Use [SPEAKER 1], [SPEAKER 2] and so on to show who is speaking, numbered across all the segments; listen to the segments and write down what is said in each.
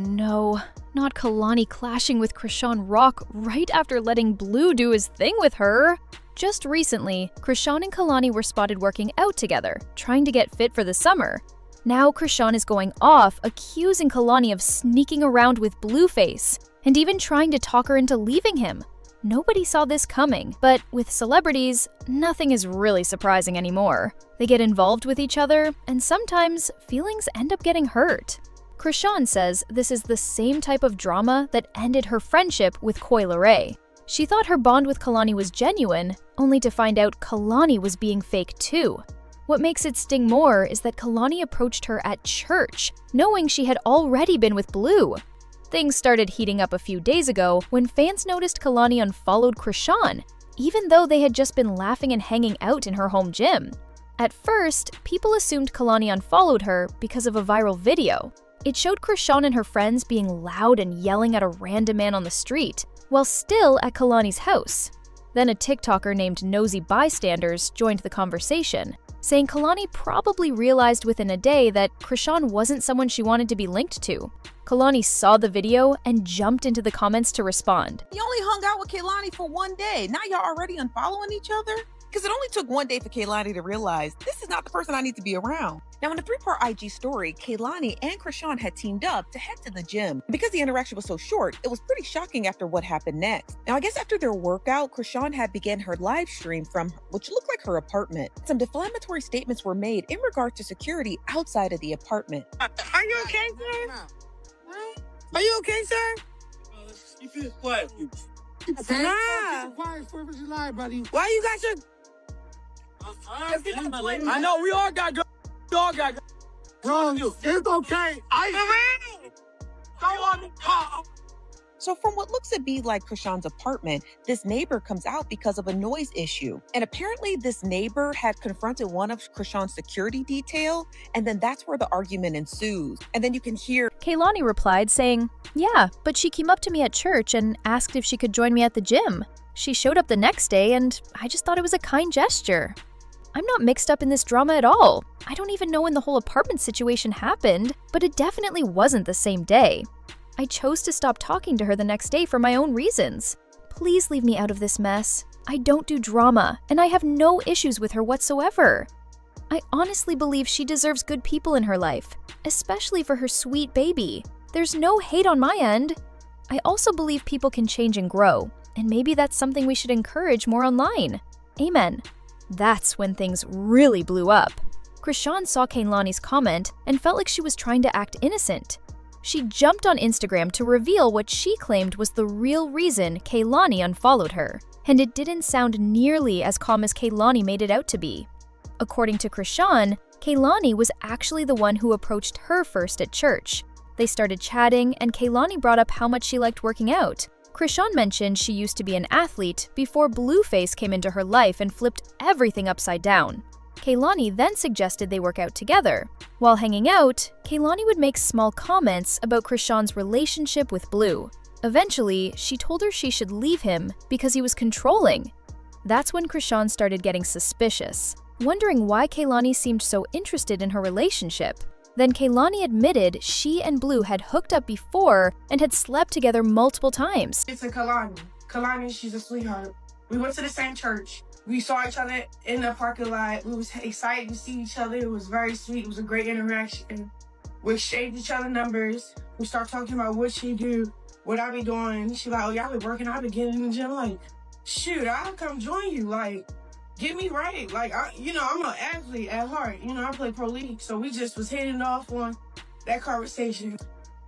[SPEAKER 1] no, not Kehlani clashing with Krishon Rock right after letting Blue do his thing with her. Just recently, Krishon and Kehlani were spotted working out together, trying to get fit for the summer. Now Krishon is going off, accusing Kehlani of sneaking around with Blueface, and even trying to talk her into leaving him. Nobody saw this coming, but with celebrities, nothing is really surprising anymore. They get involved with each other, and sometimes feelings end up getting hurt. Krishon says this is the same type of drama that ended her friendship with Kehlani. She thought her bond with Kehlani was genuine, only to find out Kehlani was being fake too. What makes it sting more is that Kehlani approached her at church, knowing she had already been with Blue. Things started heating up a few days ago when fans noticed Kehlani unfollowed Krishon, even though they had just been laughing and hanging out in her home gym. At first, people assumed Kehlani unfollowed her because of a viral video. It showed Krishon and her friends being loud and yelling at a random man on the street, while still at Kehlani's house. Then a TikToker named Nosy Bystanders joined the conversation, saying Kehlani probably realized within a day that Krishon wasn't someone she wanted to be linked to. Kehlani saw the video and jumped into the comments to respond.
[SPEAKER 2] You only hung out with Kehlani for one day. Now y'all already unfollowing each other? Because it only took one day for Kehlani to realize this is not the person I need to be around. Now, in a 3-part IG story, Kehlani and Krishon had teamed up to head to the gym. Because the interaction was so short, it was pretty shocking after what happened next. Now, I guess after their workout, Krishon had began her live stream from which looked like her apartment. Some defamatory statements were made in regard to security outside of the apartment.
[SPEAKER 3] Are you okay, sir? Are you okay, sir?
[SPEAKER 4] You feel quiet.
[SPEAKER 3] Nah.
[SPEAKER 4] Quiet for July, buddy.
[SPEAKER 3] Why you got your...
[SPEAKER 4] I know we all got guns. We all got guns. It's okay. Go on the car.
[SPEAKER 2] So from what looks to be like Krishon's apartment, this neighbor comes out because of a noise issue. And apparently this neighbor had confronted one of Krishon's security detail, and then that's where the argument ensues. And then you can hear
[SPEAKER 1] Kehlani replied saying, "Yeah, but she came up to me at church and asked if she could join me at the gym. She showed up the next day and I just thought it was a kind gesture. I'm not mixed up in this drama at all. I don't even know when the whole apartment situation happened, but it definitely wasn't the same day. I chose to stop talking to her the next day for my own reasons. Please leave me out of this mess. I don't do drama, and I have no issues with her whatsoever. I honestly believe she deserves good people in her life, especially for her sweet baby. There's no hate on my end. I also believe people can change and grow, and maybe that's something we should encourage more online. Amen." That's when things really blew up. Krishon saw Kehlani's comment and felt like she was trying to act innocent. She jumped on Instagram to reveal what she claimed was the real reason Kehlani unfollowed her, and it didn't sound nearly as calm as Kehlani made it out to be. According to Krishon, Kehlani was actually the one who approached her first at church. They started chatting, and Kehlani brought up how much she liked working out. Krishon mentioned she used to be an athlete before Blueface came into her life and flipped everything upside down. Kehlani then suggested they work out together. While hanging out, Kehlani would make small comments about Krishon's relationship with Blue. Eventually, she told her she should leave him because he was controlling. That's when Krishon started getting suspicious, wondering why Kehlani seemed so interested in her relationship. Then Kehlani admitted she and Blue had hooked up before and had slept together multiple times.
[SPEAKER 3] It's a Kehlani. Kehlani, she's a sweetheart. We went to the same church. We saw each other in the parking lot. We was excited to see each other. It was very sweet. It was a great interaction. We exchanged each other numbers. We started talking about what she do, what I be doing. She like, "Oh, y'all be working out, I be getting in the gym." Like, shoot, I'll come join you. Like, get me right. Like, I'm an athlete at heart. I play pro league. So we just was hitting off on that conversation.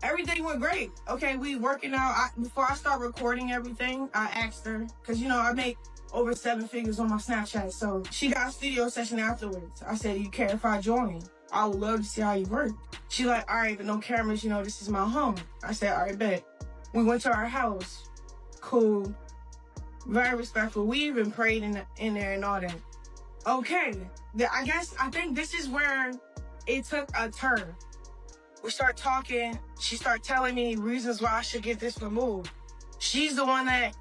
[SPEAKER 3] Everything went great. Okay, we working out. Before I start recording everything, I asked her, because, I make over 7 figures on my Snapchat. So she got a studio session afterwards. I said, "You care if I join? I would love to see how you work." She like, "All right, but no cameras, this is my home." I said, "All right, bet." We went to our house. Cool. Very respectful. We even prayed in there and all that. Okay. I think this is where it took a turn. We start talking. She started telling me reasons why I should get this removed. She's the one that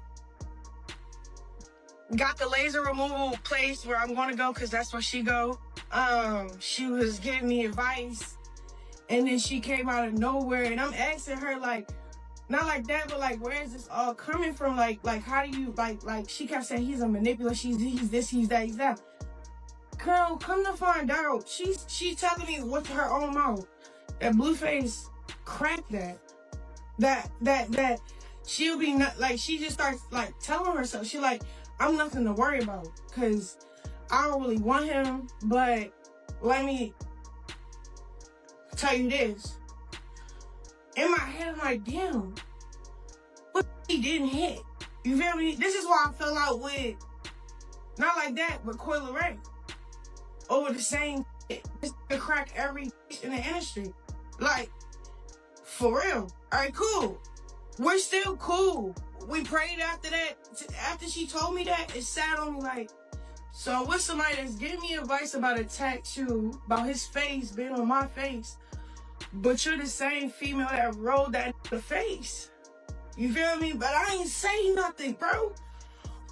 [SPEAKER 3] got the laser removal place where I'm going to go, because that's where she go. She was giving me advice. And then she came out of nowhere, and I'm asking her, like, not like that, but like, where is this all coming from? Like, how do you, like, she kept saying he's a manipulator, he's this, he's that, he's that. Girl, come to find out, she's telling me with her own mouth that Blueface cracked that she'll be not, like, she just starts, like, telling herself, she like, I'm nothing to worry about, because I don't really want him, but let me tell you this. In my head, I'm like, damn, what he didn't hit? You feel me? This is why I fell out with, not like that, but Coil Ray. Over the same shit. Just to crack every in the industry. Like, for real. Alright, cool. We're still cool. We prayed after that. After she told me that, it sat on me like, so what's somebody that's giving me advice about a tattoo, about his face being on my face, but you're the same female that rolled that in the face. You feel me? But I ain't say nothing, bro.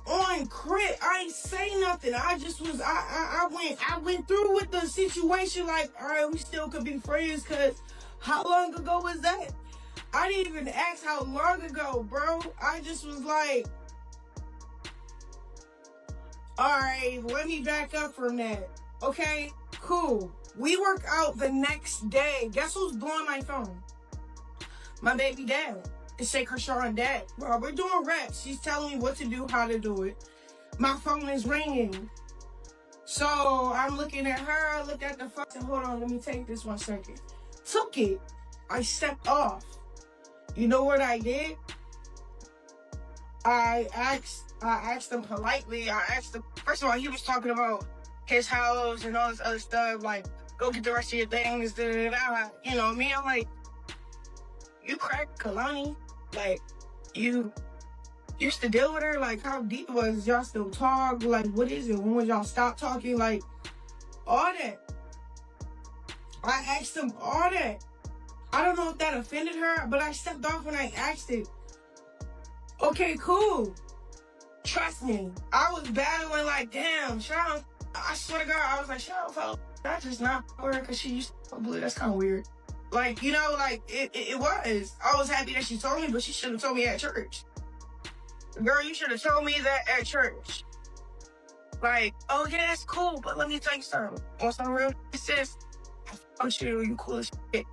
[SPEAKER 3] On crit, I ain't say nothing. I just was, I went through with the situation like, all right, we still could be friends, cause how long ago was that? I didn't even ask how long ago, bro. I just was like, all right, let me back up from that. Okay, cool. We work out the next day. Guess who's blowing my phone? My baby dad. It say Krishon dad. Bro, we're doing reps. She's telling me what to do, how to do it. My phone is ringing. So I'm looking at her, look at the phone, and hold on, let me take this 1 second. Took it. I stepped off. You know what I did? I asked him politely. I asked him, first of all, he was talking about his house and all this other stuff, like, go get the rest of your things, da, da, da. You know me, I'm like, you cracked Kehlani? Like, you used to deal with her? Like, how deep was y'all still talk? Like, what is it? When would y'all stop talking? Like, all that. I asked him all that. I don't know if that offended her, but I stepped off when I asked it. Okay, cool. Trust me. I was battling like, damn, Sean. I swear to God, I was like, Sean, fella, that's just not her because she used to blue. That's kind of weird. Like, you know, like, it was. I was happy that she told me, but she should have told me at church. Girl, you should have told me that at church. Like, oh, yeah, that's cool, but let me tell you something. On some real sis, I'm sure you cool as shit.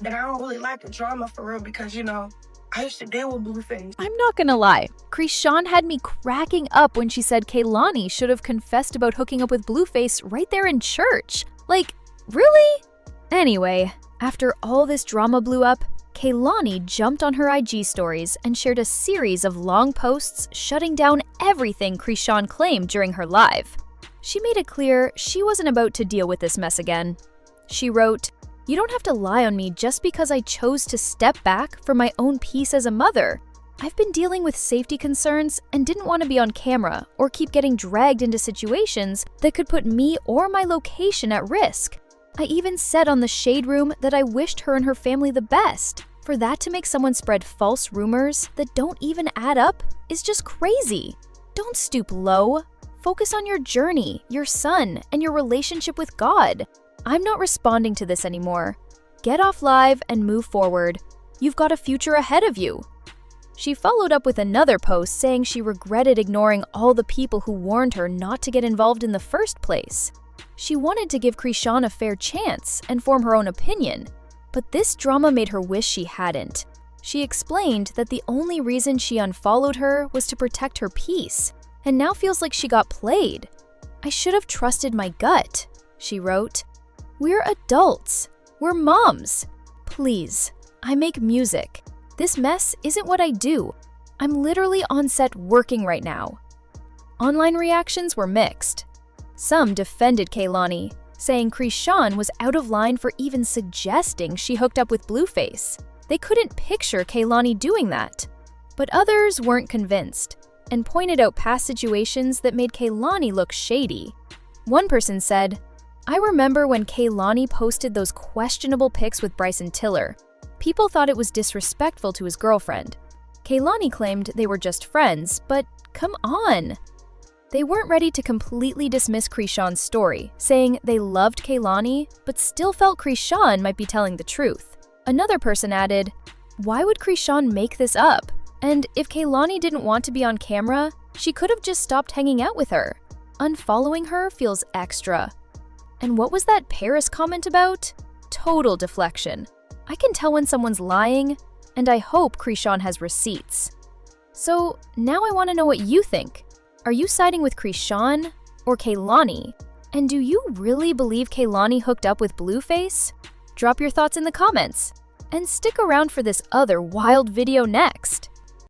[SPEAKER 3] That I don't really like the drama for real because, you know, I used to deal with Blueface.
[SPEAKER 1] I'm not gonna lie, Krishon had me cracking up when she said Kehlani should have confessed about hooking up with Blueface right there in church. Like, really? Anyway, after all this drama blew up, Kehlani jumped on her IG stories and shared a series of long posts shutting down everything Krishon claimed during her live. She made it clear she wasn't about to deal with this mess again. She wrote, "You don't have to lie on me just because I chose to step back for my own peace as a mother. I've been dealing with safety concerns and didn't want to be on camera or keep getting dragged into situations that could put me or my location at risk. I even said on the Shade Room that I wished her and her family the best. For that to make someone spread false rumors that don't even add up is just crazy. Don't stoop low. Focus on your journey, your son, and your relationship with God. I'm not responding to this anymore. Get off live and move forward. You've got a future ahead of you." She followed up with another post saying she regretted ignoring all the people who warned her not to get involved in the first place. She wanted to give Krishon a fair chance and form her own opinion, but this drama made her wish she hadn't. She explained that the only reason she unfollowed her was to protect her peace, and now feels like she got played. "I should have trusted my gut," she wrote. "We're adults. We're moms. Please, I make music. This mess isn't what I do. I'm literally on set working right now." Online reactions were mixed. Some defended Kehlani, saying Krishon was out of line for even suggesting she hooked up with Blueface. They couldn't picture Kehlani doing that. But others weren't convinced and pointed out past situations that made Kehlani look shady. One person said, "I remember when Kehlani posted those questionable pics with Bryson Tiller. People thought it was disrespectful to his girlfriend. Kehlani claimed they were just friends, but come on." They weren't ready to completely dismiss Krishon's story, saying they loved Kehlani, but still felt Krishon might be telling the truth. Another person added, "Why would Krishon make this up? And if Kehlani didn't want to be on camera, she could have just stopped hanging out with her. Unfollowing her feels extra." And what was that Paris comment about? Total deflection. I can tell when someone's lying, and I hope Krishon has receipts. So now I want to know what you think. Are you siding with Krishon or Kehlani? And do you really believe Kehlani hooked up with Blueface? Drop your thoughts in the comments. And stick around for this other wild video next.